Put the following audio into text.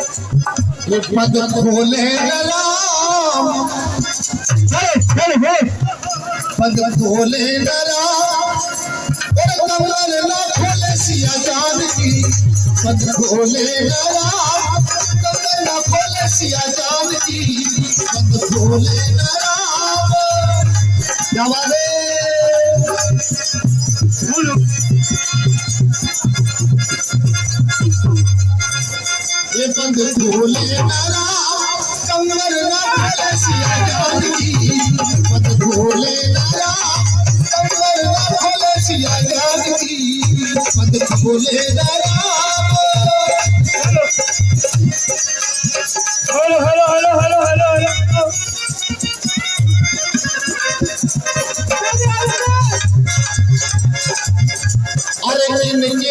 पद खोले राम पद खोले राम और कमर ना खोले सिया जान की पद खोले राम कमर ना खोले सिया जान की पद खोले राम जवाने ये पद खोले राम कमर ना खोले सिया जान की पद खोले राम कमर ना खोले सिया जान की पद खोले राम